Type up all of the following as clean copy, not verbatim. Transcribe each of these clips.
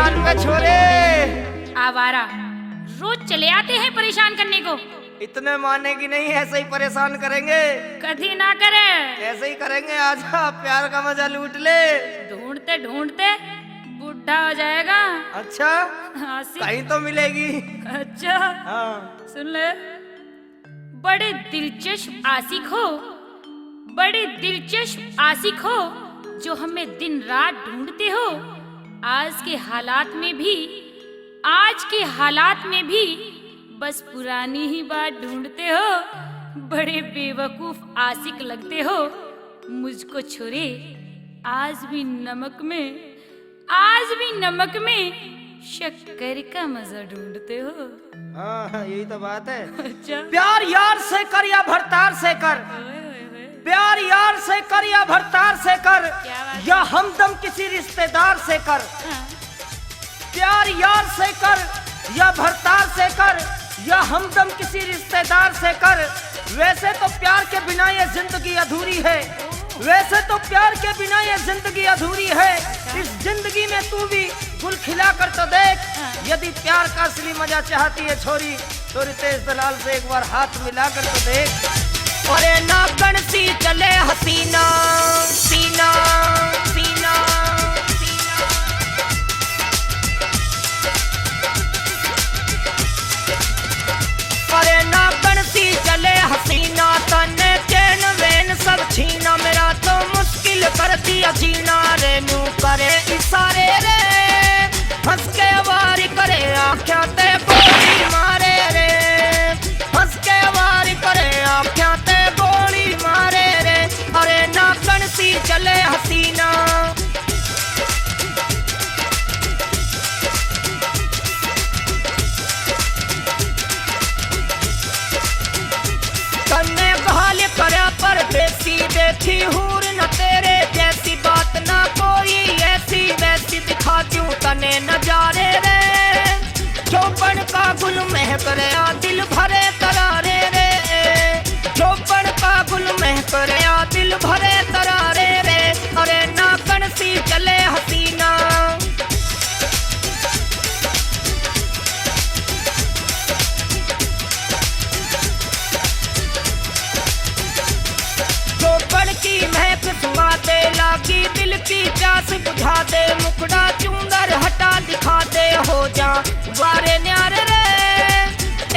दुकान पे छोरे। आवारा रोज चले आते हैं परेशान करने को। इतने मानेगी नहीं, ऐसे ही परेशान करेंगे। कभी ना करे, ऐसे ही करेंगे। आजा प्यार का मजा लूट ले। ढूंढते ढूंढते बुढ़ा हो जाएगा। अच्छा कहीं तो मिलेगी। अच्छा हाँ सुन ले, बड़े दिलचस्प आशिक हो, बड़े दिलचस्प आशिक हो, जो हमें दिन रात ढूंढते हो। आज के हालात में भी, आज के हालात में भी बस पुरानी ही बात ढूंढते हो। बड़े बेवकूफ आशिक लगते हो मुझको छोरे। आज भी नमक में, आज भी नमक में शक्कर का मजा ढूंढते हो। हाँ यही तो बात है। अच्छा प्यार यार से कर या भरतार से कर, प्यार यार से कर या भरतार से कर, या हमदम किसी रिश्तेदार से कर। प्यार यार से कर या भरतार से कर, या हमदम किसी रिश्तेदार से कर। वैसे तो प्यार के बिना ये जिंदगी अधूरी है, वैसे तो प्यार के बिना ये जिंदगी अधूरी है। इस जिंदगी में तू भी गुल खिला कर तो देख। यदि प्यार का असली मजा चाहती है छोरी, तो रितेश दलाल से एक बार हाथ मिला कर तो देख। अरे नागन सी चले हसीना, सीना सीना सीना। अरे नागन सी चले हसीना, तने चैन वैन सब छीना। मेरा तो मुश्किल कर दिया जीना रे। नू करे इशारे रे, हंस के वारी करे आँखों ते गोली मारे रे। हंस के वारी करे आँखों ते गोली मारे रे। अरे नागन सी चले हसीना। तन्ने बहाल करा परदेसी, देखी हूर न तेरे जैसी। बात ना कोई ऐसी वैसी, दिखा दूं तने नजारे रे। चौपन का गुल महक रहा, दिल भरे तरारे रे। चौपन का गुल महक रहा, दिल भरे तरारे रे। अरे नागन सी चले हसीना। चौपन की महक सुहा दे, लागी दिल की प्यास बुझा दे। मुखड़ा चूंदर हटा दिखा दे, हो जा वारे न्यारे रे।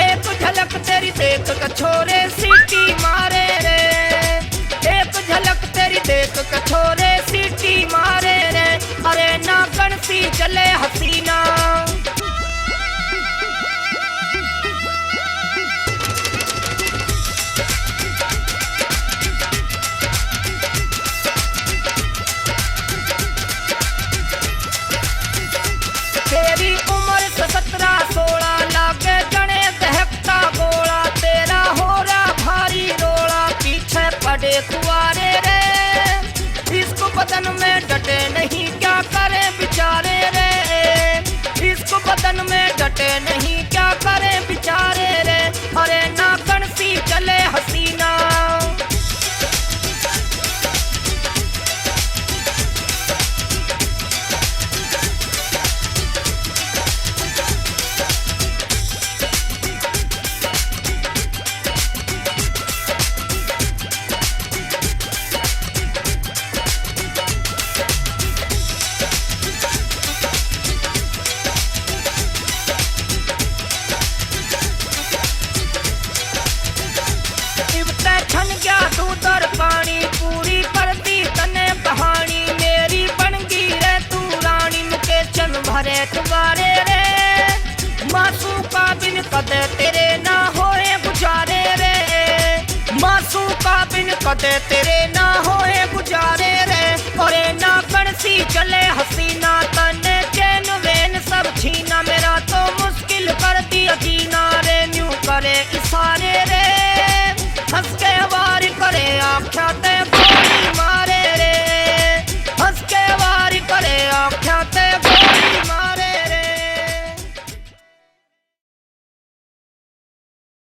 एक झलक तेरी देख कछोरे सीटी मारे रे। एक झलक तेरी देख कछोरे सीटी मारे रे। अरे नागन सी चले हसीना। तेरी उम्र 17-16, लागे जने दहकता गोला। तेरा हो रहा भारी रोला, पीछे पड़े कुआरे रे। इसको बदन में डटे नहीं, क्या करे बिचारे रे। इसको बदन में डटे नहीं, क्या करे बिचारे रे। अरे नागन सी चले हसीना। पानी पूरी करती तने कहानी, मेरी बन गई रे तू रानी। मुके चन भरे तुम्हारे रे, मासू का बिन कदे तेरे ना होए गुजारे रे। मासू का बिन कदे तेरे ना होए गुजारे रे। अरे नागन सी चले हसीना, तने